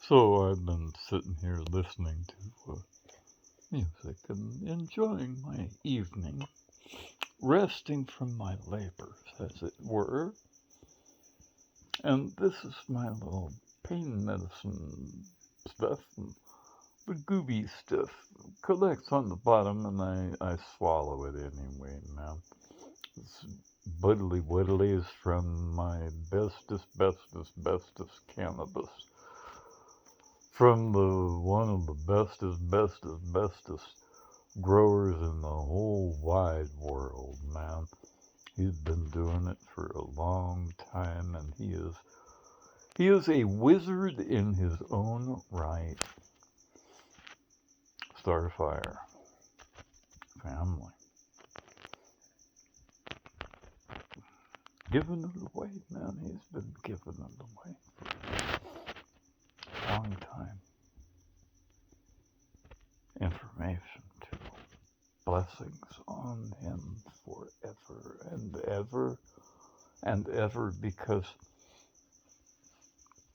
So I've been sitting here listening to music and enjoying my evening, resting from my labors, as it were. And this is my little pain medicine stuff. The gooby stuff collects on the bottom, and I swallow it anyway now. This buddly widdly is from my bestest cannabis. From the one of the bestest growers in the whole wide world, man. He's been doing it for a long time, and he is a wizard in his own right. Starfire family. Giving it away, man. He's been giving it away for a long time. Information too. Blessings on him forever and ever and ever, because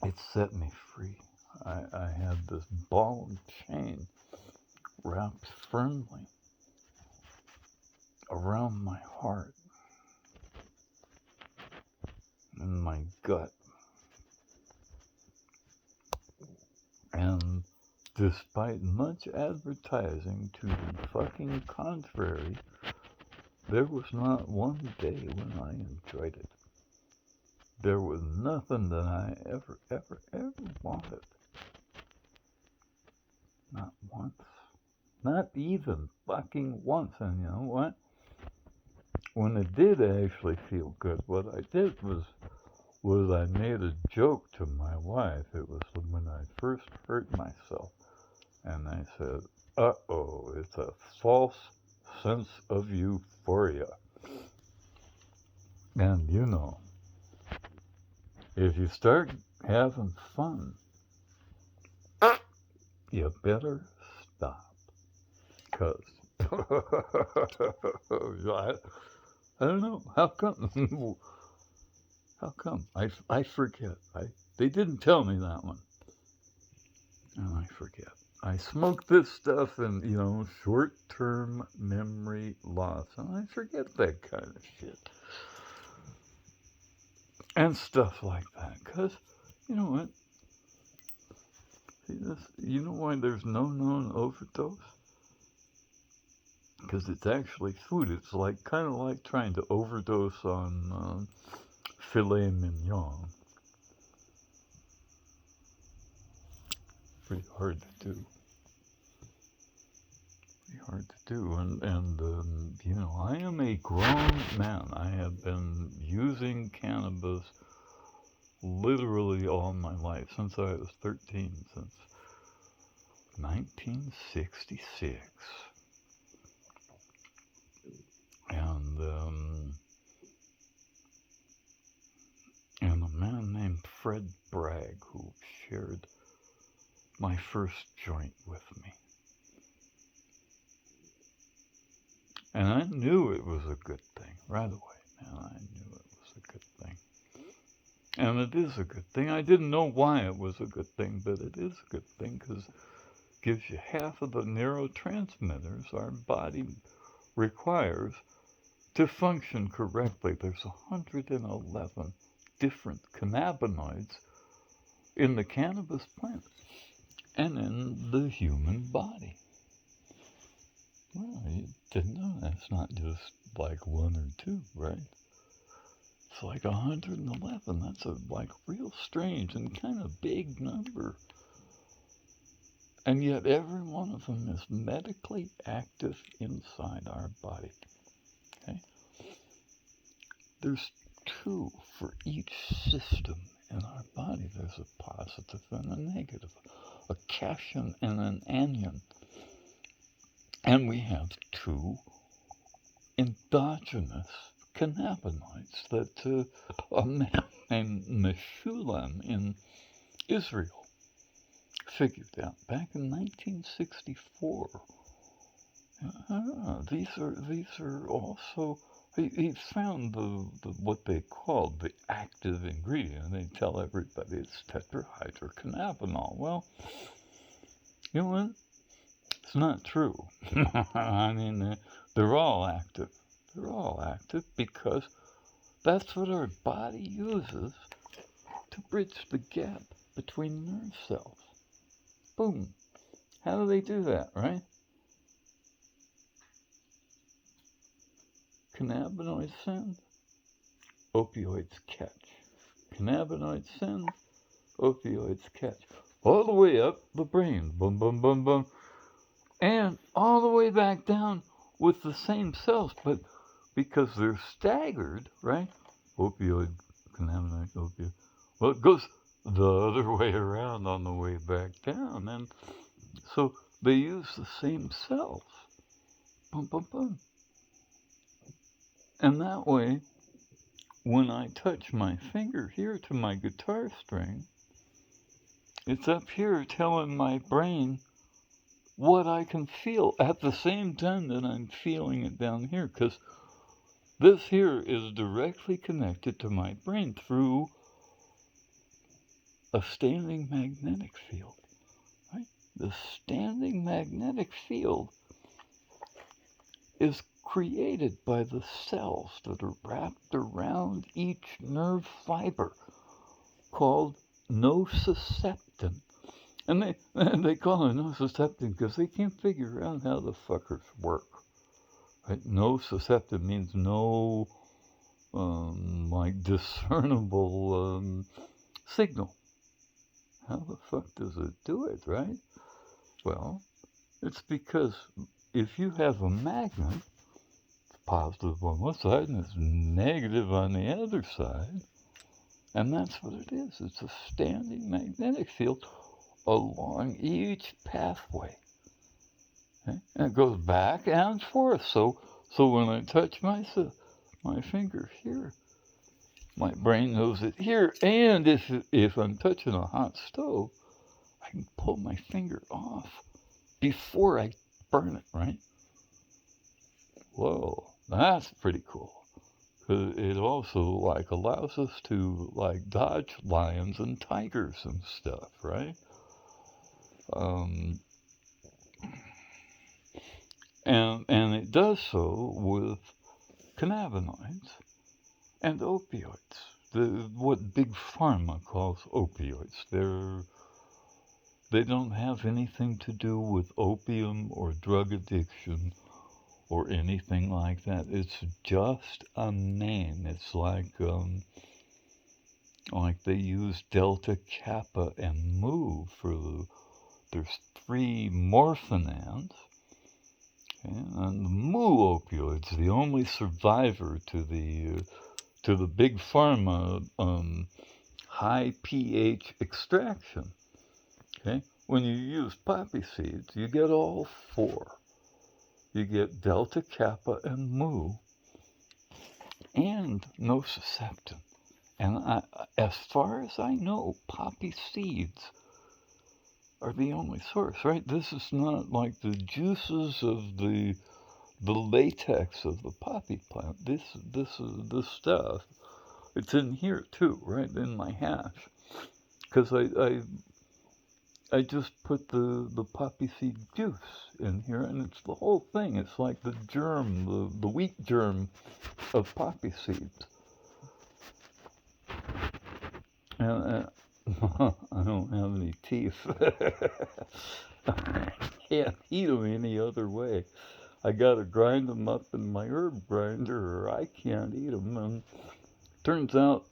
it set me free. I had this ball and chain wrapped firmly around my heart and my gut. And despite much advertising to the fucking contrary, there was not one day when I enjoyed it. There was nothing that I ever wanted. Not once. Not even fucking once. And you know what? When it did actually feel good, what I did was I made a joke to my wife. It was when I first hurt myself. And I said, uh-oh, it's a false sense of euphoria. And you know, if you start having fun, you better stop. Because I don't know. How come? How come? I forget. They didn't tell me that one. And I forget. I smoke this stuff and, short-term memory loss. And I forget that kind of shit. And stuff like that. Because, you know what? See this? You know why there's no known overdose? Because it's actually food. It's like kind of like trying to overdose on filet mignon. Pretty hard to do. Pretty hard to do. And I am a grown man. I have been using cannabis literally all my life, since I was 13, since 1966. And a man named Fred Bragg, who shared my first joint with me. And I knew it was a good thing right away, man. I knew it was a good thing. And it is a good thing. I didn't know why it was a good thing, but it is a good thing because it gives you half of the neurotransmitters our body requires to function correctly. There's 111 different cannabinoids in the cannabis plant and in the human body. Well, you didn't know that's not just like one or two, right? It's like 111. That's a real strange and kind of big number. And yet every one of them is medically active inside our body. Okay? There's two for each system in our body. There's a positive and a negative, a cation and an anion. And we have two endogenous cannabinoids that a man named Meshulam in Israel figured out back in 1964. These are also, he found the what they called the active ingredient. And they tell everybody it's tetrahydrocannabinol. Well, you know what? It's not true. I mean, they're all active. They're all active because that's what our body uses to bridge the gap between nerve cells. Boom. How do they do that, right? Cannabinoids send, opioids catch. Cannabinoids send, opioids catch. All the way up the brain, boom, boom, boom, boom, and all the way back down with the same cells, but because they're staggered, right? Opioid, cannabinoid, opioid. Well, it goes the other way around on the way back down, and so they use the same cells. Boom, boom, boom. And that way, when I touch my finger here to my guitar string, it's up here telling my brain what I can feel at the same time that I'm feeling it down here, because this here is directly connected to my brain through a standing magnetic field, right? The standing magnetic field is created by the cells that are wrapped around each nerve fiber called nociception. And they call it nociception because they can't figure out how the fuckers work. Right? Nociception means no like discernible signal. How the fuck does it do it, right? Well, it's because if you have a magnet, it's positive on one side and it's negative on the other side, and that's what it is. It's a standing magnetic field along each pathway. Okay? And it goes back and forth. So when I touch my finger here, my brain knows it here. And if I'm touching a hot stove, I can pull my finger off before I burn it, right? Whoa, that's pretty cool. It also like allows us to like dodge lions and tigers and stuff, right? And it does so with cannabinoids and opioids. What Big Pharma calls opioids. They don't have anything to do with opium or drug addiction or anything like that. It's just a name. It's like they use delta, kappa, and mu there's 3 morphinans. Okay? And the mu opioids, the only survivor to the big pharma high pH extraction. Okay, when you use poppy seeds, you get all 4. You get delta, kappa, and mu, and nociception. And as far as I know, poppy seeds are the only source, right? This is not like the juices of the latex of the poppy plant. This stuff. It's in here too, right in my hash, because I just put the poppy seed juice in here, and it's the whole thing. It's like the germ, the wheat germ of poppy seeds. And I don't have any teeth. I can't eat them any other way. I gotta grind them up in my herb grinder, or I can't eat them. And turns out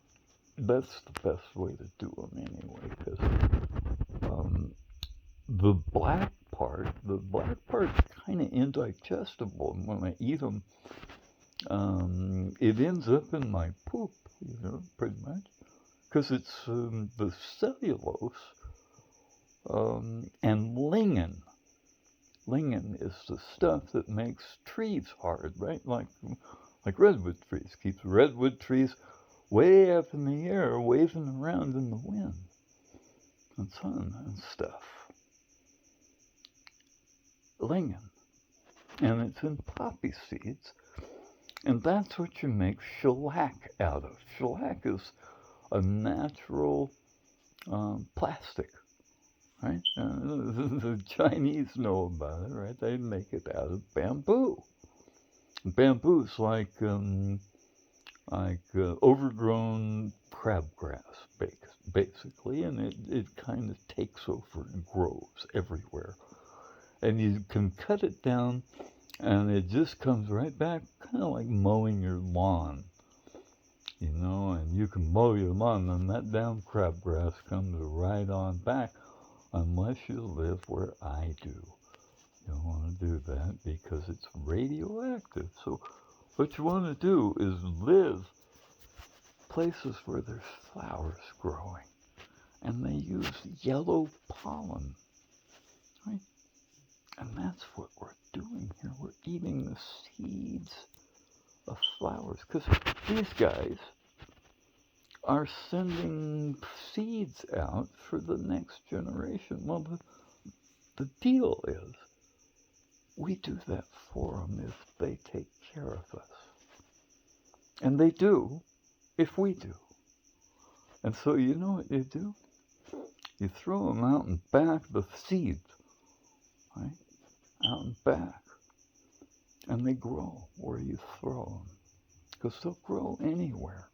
that's the best way to do them anyway, because the black part's kind of indigestible, and when I eat them, it ends up in my poop, pretty much, because it's the cellulose and lignin. Lignin is the stuff that makes trees hard, right? Like redwood trees. Keeps redwood trees way up in the air, waving around in the wind and sun and stuff. Lignin. And it's in poppy seeds. And that's what you make shellac out of. Shellac is a natural plastic, right? The Chinese know about it, right? They make it out of bamboo. Bamboo's like overgrown crabgrass, basically, and it kind of takes over and grows everywhere. And you can cut it down, and it just comes right back, kind of like mowing your lawn, and you can mow your lawn, and that damn crabgrass comes right on back, unless you live where I do. You don't want to do that because it's radioactive. So what you want to do is live places where there's flowers growing, and they use yellow pollen, right? And that's what we're doing here. We're eating the seeds of flowers, because these guys are sending seeds out for the next generation. Well, the deal is we do that for them if they take care of us. And they do if we do. And so you know what you do? You throw them out and back, the seeds, right? Out and back. And they grow where you throw them. Because they'll grow anywhere.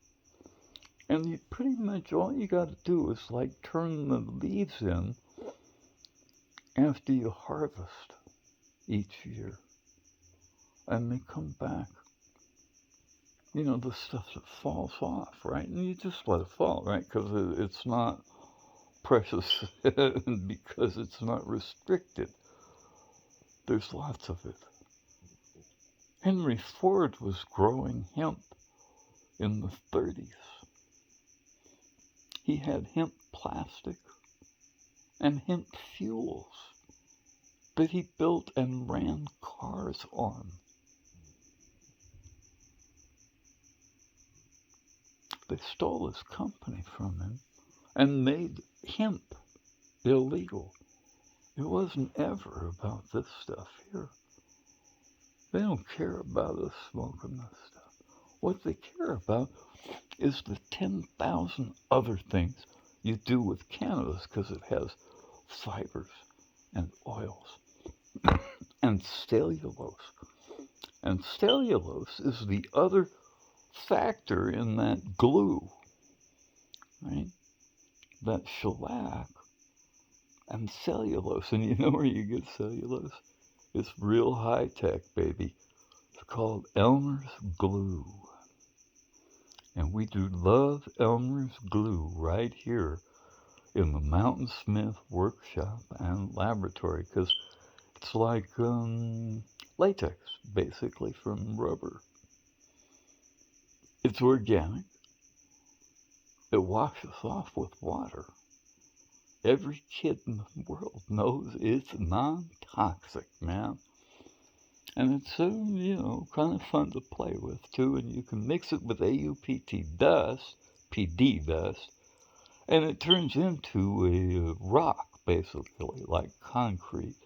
And you pretty much all you got to do is like turn the leaves in after you harvest each year. And they come back. The stuff that falls off, right? And you just let it fall, right? Because it's not precious because it's not restricted. There's lots of it. Henry Ford was growing hemp in the 30s. He had hemp plastic and hemp fuels that he built and ran cars on. They stole his company from him and made hemp illegal. It wasn't ever about this stuff here. They don't care about us smoking this stuff. What they care about is the 10,000 other things you do with cannabis, because it has fibers and oils and cellulose. And cellulose is the other factor in that glue, right? That shellac and cellulose. And you know where you get cellulose? It's real high tech, baby. It's called Elmer's glue. And we do love Elmer's glue right here in the Mountain Smith workshop and laboratory, because it's like latex, basically, from rubber. It's organic. It washes off with water. Every kid in the world knows it's non-toxic, man. And it's, kind of fun to play with, too. And you can mix it with AUPT dust, PD dust, and it turns into a rock, basically, like concrete,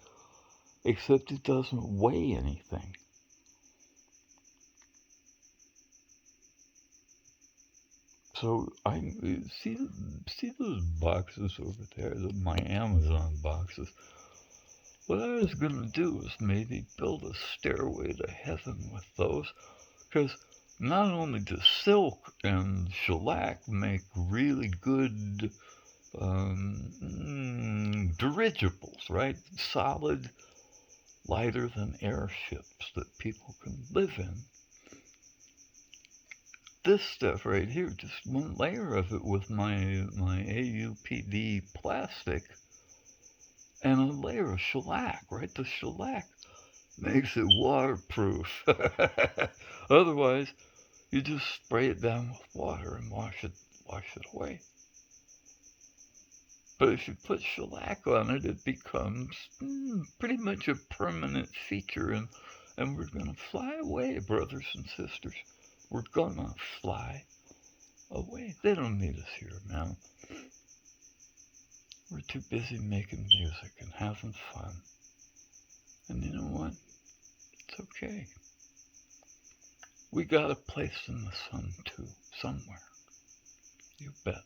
except it doesn't weigh anything. So I see those boxes over there, my Amazon boxes. What I was going to do is maybe build a stairway to heaven with those, because not only does silk and shellac make really good dirigibles, right? Solid, lighter than airships that people can live in. This stuff right here, just one layer of it with my AUPD plastic and a layer of shellac, right? The shellac makes it waterproof. Otherwise, you just spray it down with water and wash it away. But if you put shellac on it, it becomes pretty much a permanent feature, and we're gonna fly away, brothers and sisters. We're gonna fly away. They don't need us here now. We're too busy making music and having fun. And you know what? It's okay. We got a place in the sun too, somewhere. You bet.